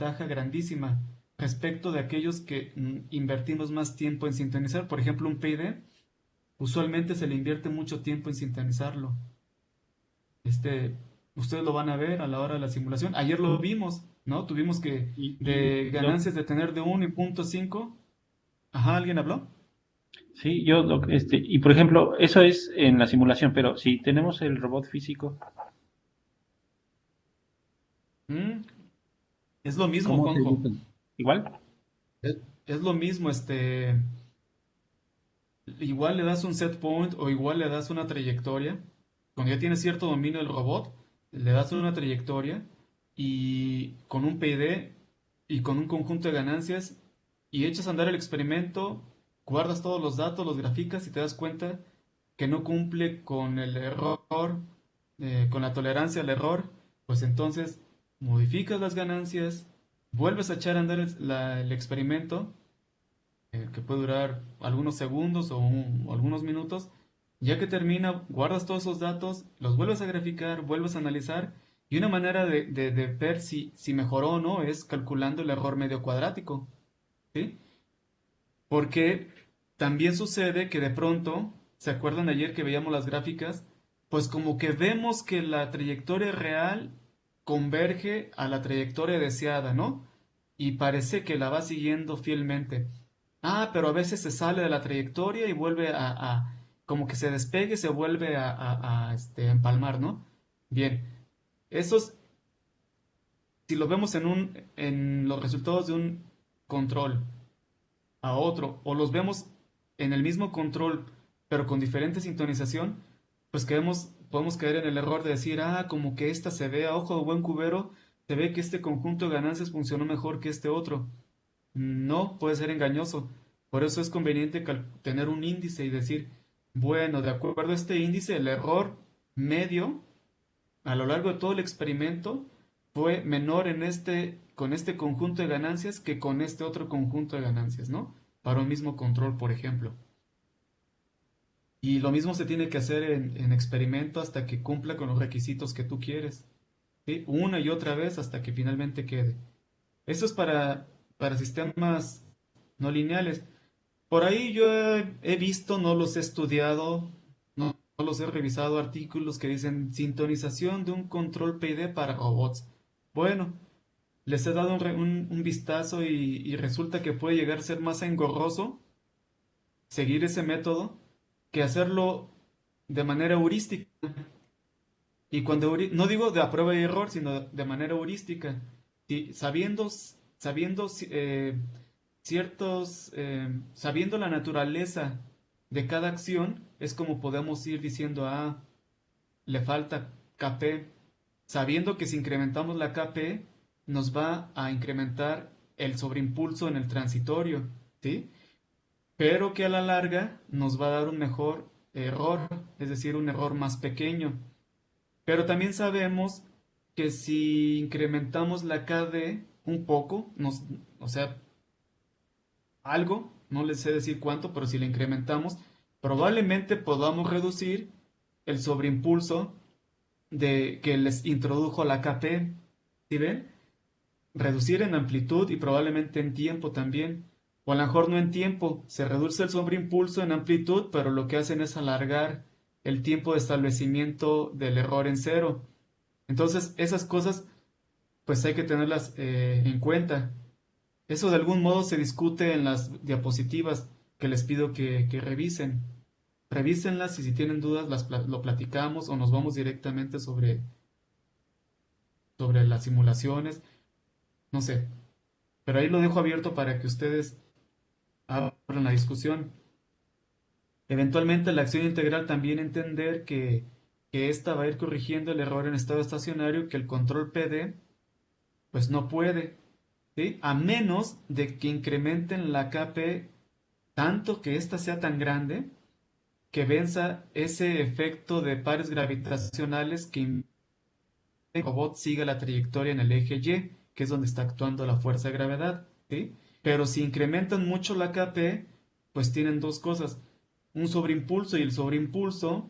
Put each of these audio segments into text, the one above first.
ventaja grandísima respecto de aquellos que invertimos más tiempo en sintonizar. Por ejemplo, un PID, usualmente se le invierte mucho tiempo en sintonizarlo. Este, ustedes lo van a ver a la hora de la simulación. Ayer lo vimos, ¿no? Tuvimos que de Lo, ganancias de tener de 1 y 0.5. Ajá, ¿alguien habló? sí, y por ejemplo, eso es en la simulación, pero si tenemos el robot físico, Mm, es lo mismo, ¿cómo se Juanjo. evita? ¿Igual? Es, es lo mismo, igual le das un set point o igual le das una trayectoria. Cuando ya tienes cierto dominio del robot, le das una trayectoria y con un PD y con un conjunto de ganancias y echas a andar el experimento, guardas todos los datos, los graficas y te das cuenta que no cumple con el error, con la tolerancia al error, pues entonces modificas las ganancias, vuelves a echar a andar el experimento que puede durar algunos segundos o algunos minutos. Ya que termina, guardas todos esos datos, los vuelves a graficar, vuelves a analizar, y una manera de ver si mejoró o no es calculando el error medio cuadrático, ¿sí? Porque también sucede que de pronto, ¿se acuerdan ayer que veíamos las gráficas? Pues como que vemos que la trayectoria real converge a la trayectoria deseada, ¿no? Y parece que la va siguiendo fielmente. Ah, pero a veces se sale de la trayectoria y vuelve como que se despegue y se vuelve empalmar, ¿no? Bien, esos, si lo vemos en los resultados de un control a otro, o los vemos en el mismo control, pero con diferente sintonización, pues podemos caer en el error de decir, como que esta se ve a ojo de buen cubero, se ve que este conjunto de ganancias funcionó mejor que este otro. No, puede ser engañoso. Por eso es conveniente tener un índice y decir, bueno, de acuerdo a este índice, el error medio a lo largo de todo el experimento fue menor con este conjunto de ganancias que con este otro conjunto de ganancias, ¿no? Para un mismo control, por ejemplo. Y lo mismo se tiene que hacer en experimento hasta que cumpla con los requisitos que tú quieres, ¿sí? Una y otra vez hasta que finalmente quede. Eso es para sistemas no lineales. Por ahí yo he visto, no los he estudiado, no los he revisado, artículos que dicen sintonización de un control PID para robots. Bueno, les he dado un vistazo y resulta que puede llegar a ser más engorroso seguir ese método que hacerlo de manera heurística. Y cuando no digo de a prueba y error, sino de manera heurística. Sí, sabiendo la naturaleza de cada acción, es como podemos ir diciendo, le falta KP. Sabiendo que si incrementamos la KP, nos va a incrementar el sobreimpulso en el transitorio, ¿sí? Pero que a la larga nos va a dar un mejor error, es decir, un error más pequeño. Pero también sabemos que si incrementamos la KD un poco, o sea, algo, no les sé decir cuánto, pero si la incrementamos, probablemente podamos reducir el sobreimpulso de que les introdujo la KP. ¿Sí ven? Reducir en amplitud y probablemente en tiempo también. O a lo mejor no en tiempo, se reduce el sobreimpulso en amplitud, pero lo que hacen es alargar el tiempo de establecimiento del error en cero. Entonces, esas cosas, pues hay que tenerlas en cuenta. Eso de algún modo se discute en las diapositivas que les pido que revisen. Revísenlas y si tienen dudas lo platicamos o nos vamos directamente sobre las simulaciones, no sé. Pero ahí lo dejo abierto para que ustedes abran la discusión. Eventualmente la acción integral también entender que ésta va a ir corrigiendo el error en estado estacionario que el control PD pues no puede. ¿Sí? A menos de que incrementen la KP tanto que ésta sea tan grande que venza ese efecto de pares gravitacionales que impide que el robot siga la trayectoria en el eje Y, que es donde está actuando la fuerza de gravedad, ¿sí? Pero si incrementan mucho la KP, pues tienen dos cosas, un sobreimpulso y el sobreimpulso,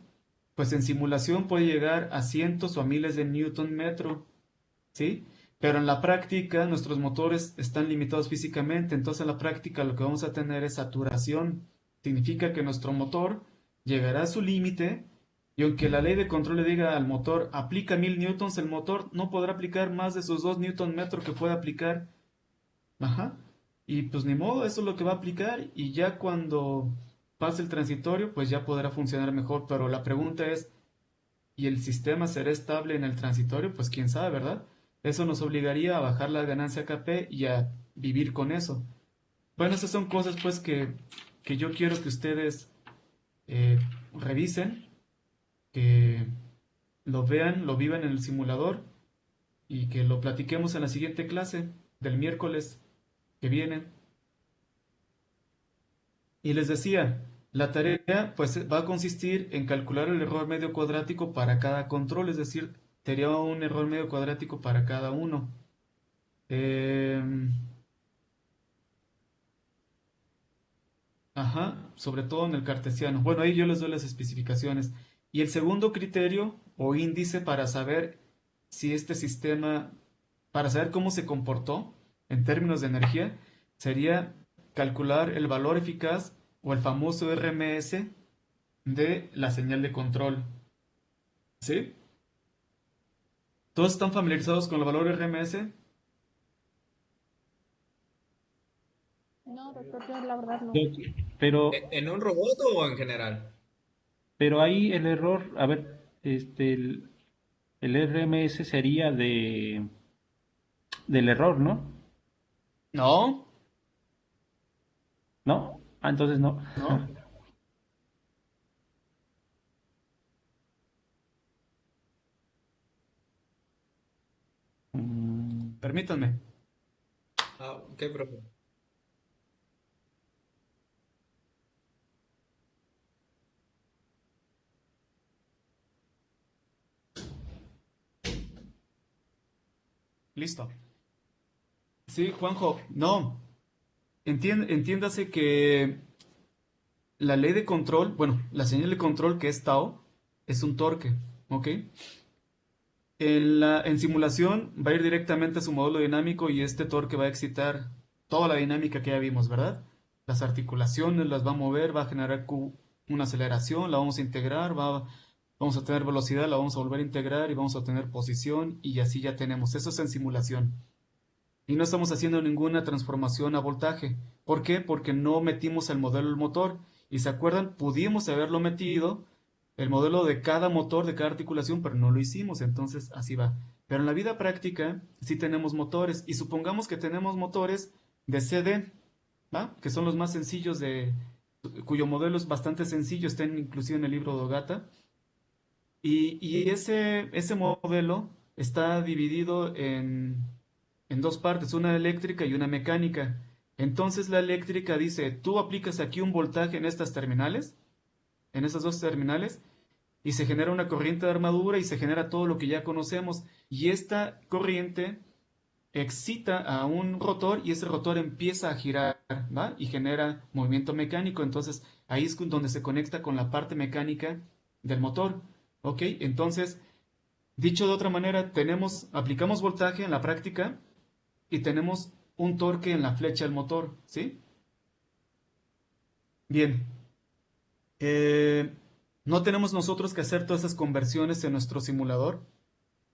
pues en simulación puede llegar a cientos o a miles de newton metro, ¿sí? Pero en la práctica nuestros motores están limitados físicamente, entonces en la práctica lo que vamos a tener es saturación. Significa que nuestro motor llegará a su límite y aunque la ley de control le diga al motor aplica 1000 newtons, el motor no podrá aplicar más de sus 2 newton metro que pueda aplicar. Ajá. Y pues ni modo, eso es lo que va a aplicar y ya cuando pase el transitorio, pues ya podrá funcionar mejor. Pero la pregunta es, ¿y el sistema será estable en el transitorio? Pues quién sabe, ¿verdad? Eso nos obligaría a bajar la ganancia KP y a vivir con eso. Bueno, esas son cosas pues que yo quiero que ustedes revisen, que lo vean, lo vivan en el simulador y que lo platiquemos en la siguiente clase del miércoles que viene. Y les decía, la tarea pues va a consistir en calcular el error medio cuadrático para cada control, es decir, sería un error medio cuadrático para cada uno. Ajá, sobre todo en el cartesiano. Bueno, ahí yo les doy las especificaciones. Y el segundo criterio o índice para saber si este sistema, para saber cómo se comportó en términos de energía, sería calcular el valor eficaz o el famoso RMS de la señal de control. ¿Sí? ¿Todos están familiarizados con el valor RMS? No, doctor, yo la verdad no. Yo- Pero, ¿En un robot o en general? pero ahí el error, a ver, el RMS sería del error, ¿no? No, ¿No? Ah, entonces no. no. Mm, Permítanme. Ah, ¿qué, profe? Listo. Sí, Juanjo, no. Entiéndase que la ley de control, bueno, la señal de control que es tau, es un torque, ¿ok? En simulación va a ir directamente a su módulo dinámico y este torque va a excitar toda la dinámica que ya vimos, ¿verdad? Las articulaciones las va a mover, va a generar una aceleración, la vamos a integrar, vamos a tener velocidad, la vamos a volver a integrar y vamos a tener posición y así ya tenemos. Eso es en simulación. Y no estamos haciendo ninguna transformación a voltaje. ¿Por qué? Porque no metimos el modelo del motor. Y se acuerdan, pudimos haberlo metido, el modelo de cada motor, de cada articulación, pero no lo hicimos. Entonces, así va. Pero en la vida práctica sí tenemos motores. Y supongamos que tenemos motores de CD, ¿va? Que son los más sencillos cuyo modelo es bastante sencillo, está inclusive en el libro de Ogata. Y ese modelo está dividido en dos partes, una eléctrica y una mecánica. Entonces la eléctrica dice, tú aplicas aquí un voltaje en estas terminales, en esas dos terminales, y se genera una corriente de armadura y se genera todo lo que ya conocemos. Y esta corriente excita a un rotor y ese rotor empieza a girar, ¿va? Y genera movimiento mecánico. Entonces ahí es donde se conecta con la parte mecánica del motor. ¿Ok? Entonces, dicho de otra manera, aplicamos voltaje en la práctica y tenemos un torque en la flecha del motor, ¿sí? Bien. Eh, no tenemos nosotros que hacer todas esas conversiones en nuestro simulador,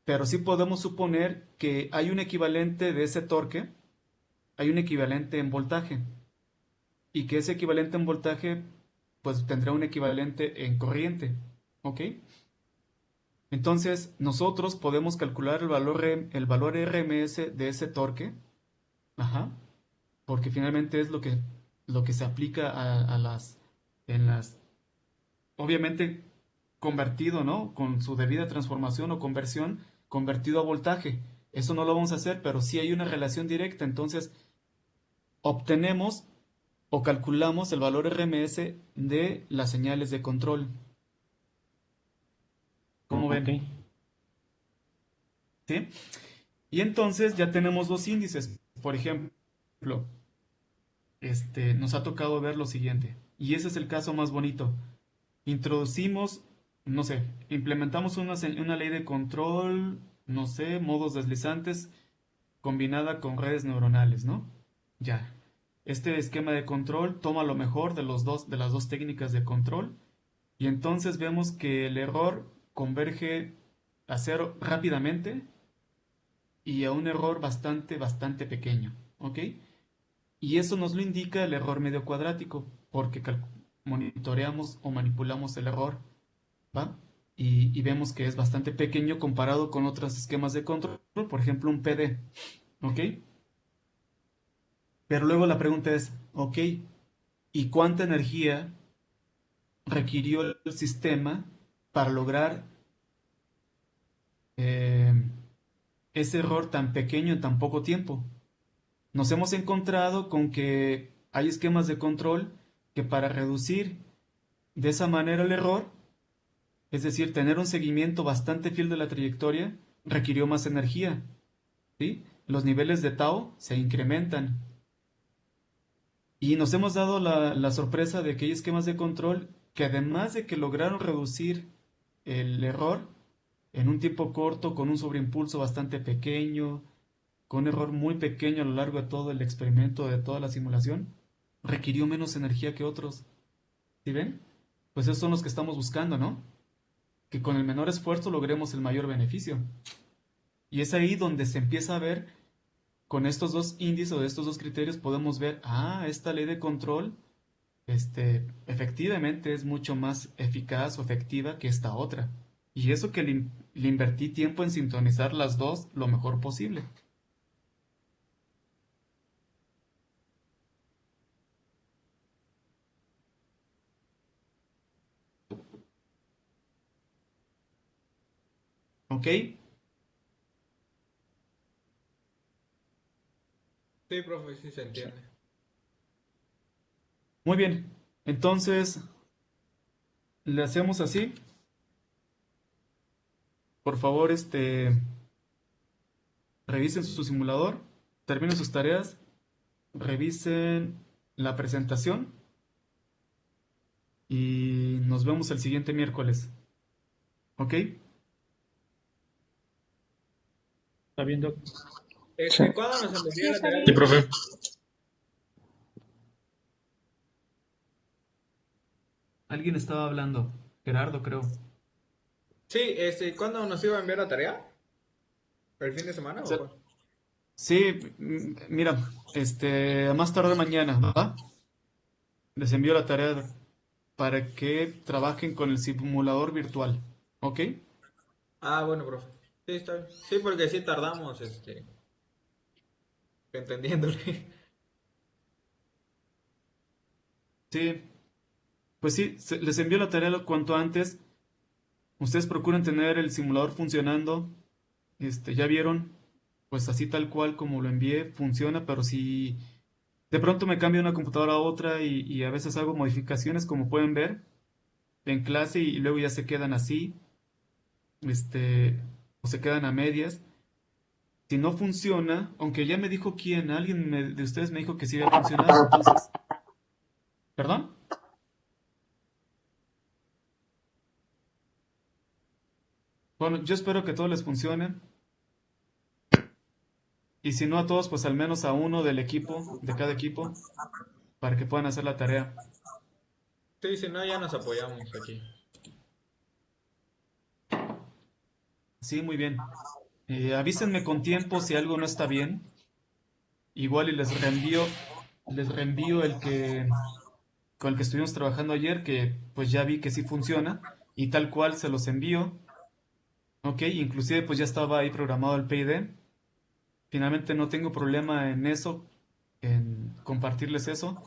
pero sí podemos suponer que hay un equivalente de ese torque, hay un equivalente en voltaje, y que ese equivalente en voltaje, pues tendrá un equivalente en corriente, ¿ok? Entonces, nosotros podemos calcular el valor RMS de ese torque, ajá, porque finalmente es lo que se aplica en las, obviamente convertido, ¿no? Con su debida transformación o conversión, convertido a voltaje. Eso no lo vamos a hacer, pero sí hay una relación directa. Entonces, obtenemos o calculamos el valor RMS de las señales de control. ¿Cómo ok. ven? ¿Sí? Y entonces ya tenemos dos índices. Por ejemplo, nos ha tocado ver lo siguiente. Y ese es el caso más bonito. Introducimos, no sé, implementamos una ley de control, no sé, modos deslizantes, combinada con redes neuronales, ¿no? Ya. Este esquema de control toma lo mejor de de las dos técnicas de control y entonces vemos que el error converge a cero rápidamente y a un error bastante pequeño, ¿ok? Y eso nos lo indica el error medio cuadrático, porque monitoreamos o manipulamos el error, ¿va? Y vemos que es bastante pequeño comparado con otros esquemas de control, por ejemplo un PD, ¿ok? Pero luego la pregunta es, ¿ok? ¿Y cuánta energía requirió el sistema para lograr eh, ese error tan pequeño en tan poco tiempo? Nos hemos encontrado con que hay esquemas de control que para reducir de esa manera el error, es decir, tener un seguimiento bastante fiel de la trayectoria, requirió más energía, ¿sí? Los niveles de tau se incrementan. Y nos hemos dado la sorpresa de que hay esquemas de control que además de que lograron reducir el error en un tiempo corto, con un sobreimpulso bastante pequeño, con un error muy pequeño a lo largo de todo el experimento, de toda la simulación, requirió menos energía que otros. ¿Sí ven? Pues esos son los que estamos buscando, ¿no? Que con el menor esfuerzo logremos el mayor beneficio. Y es ahí donde se empieza a ver, con estos dos índices o estos dos criterios, podemos ver, esta ley de control, efectivamente es mucho más eficaz o efectiva que esta otra. Y eso que le invertí tiempo en sintonizar las dos lo mejor posible. ¿Ok? Sí, profe, sí se entiende. Muy bien. Entonces, le hacemos así. Por favor, revisen su simulador, terminen sus tareas, revisen la presentación y nos vemos el siguiente miércoles. ¿Ok? ¿Está viendo? Sí. ¿Cuándo nos Sí, enviaría la está tarea? Sí, bien. profe. Alguien estaba hablando. Gerardo, creo. Sí, ¿cuándo nos iba a enviar la tarea? ¿El fin de semana o Se- cuándo? Sí, mira, a más tarde mañana, ¿va? Les envío la tarea para que trabajen con el simulador virtual. ¿Ok? Ah, bueno, profe. Sí, está bien. Sí, porque sí tardamos, entendiéndole. Sí, pues sí, les envío la tarea lo cuanto antes. Ustedes procuren tener el simulador funcionando. Ya vieron, pues así tal cual como lo envié, funciona, pero si de pronto me cambio de una computadora a otra y a veces hago modificaciones, como pueden ver, en clase y luego ya se quedan así, o se quedan a medias. Si no funciona, aunque ya me dijo quién, de ustedes me dijo que sí había funcionado, entonces, ¿perdón? Bueno, yo espero que todo les funcione. Y si no a todos, pues al menos a uno del equipo, de cada equipo, para que puedan hacer la tarea. Sí, si no, ya nos apoyamos aquí. Sí, muy bien. Avísenme con tiempo si algo no está bien. Igual y les reenvío con el que estuvimos trabajando ayer, que pues ya vi que sí funciona, y tal cual se los envío. Ok, inclusive pues ya estaba ahí programado el PID. Finalmente no tengo problema en eso, en compartirles eso.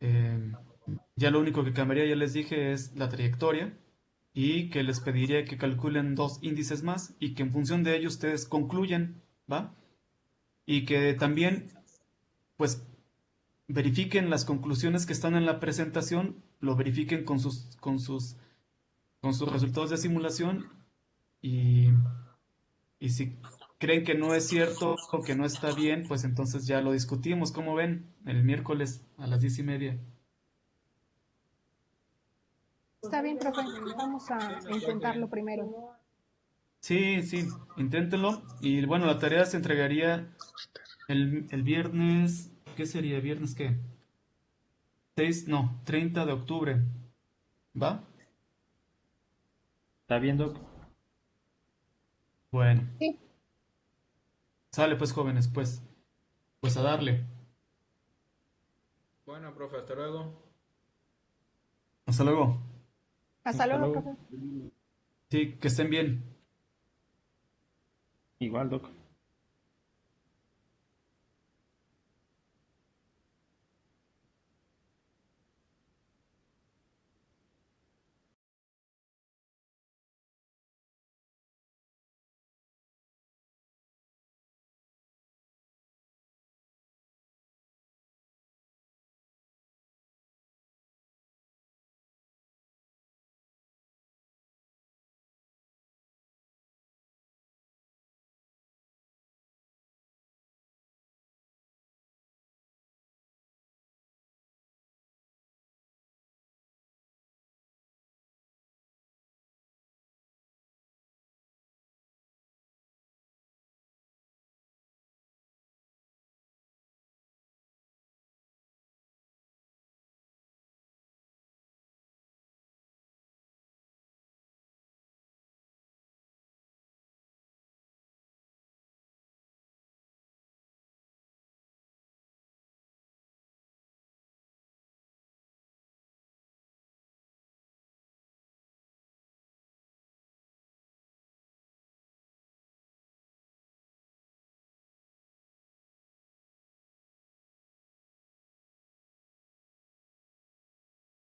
Eh, ya lo único que cambiaría, ya les dije, es la trayectoria y que les pediría que calculen dos índices más y que en función de ello ustedes concluyan, ¿va? Y que también, pues, verifiquen las conclusiones que están en la presentación, lo verifiquen con sus resultados de simulación y, y si creen que no es cierto o que no está bien, pues entonces ya lo discutimos, ¿cómo ven? El miércoles a las 10:30. Está bien, profe. Vamos Sí, a nos parece intentarlo bien. primero. Sí, sí, inténtenlo. Y bueno, la tarea se entregaría el viernes. ¿Qué sería? ¿Viernes qué? 6, no, 30 de octubre. ¿Va? ¿Está bien, Doc? Bueno, Sí, sale pues jóvenes, pues a darle. Bueno, profe, hasta luego. Hasta luego. hasta Hasta luego, luego. profe. Sí, que estén bien. Igual, Doc.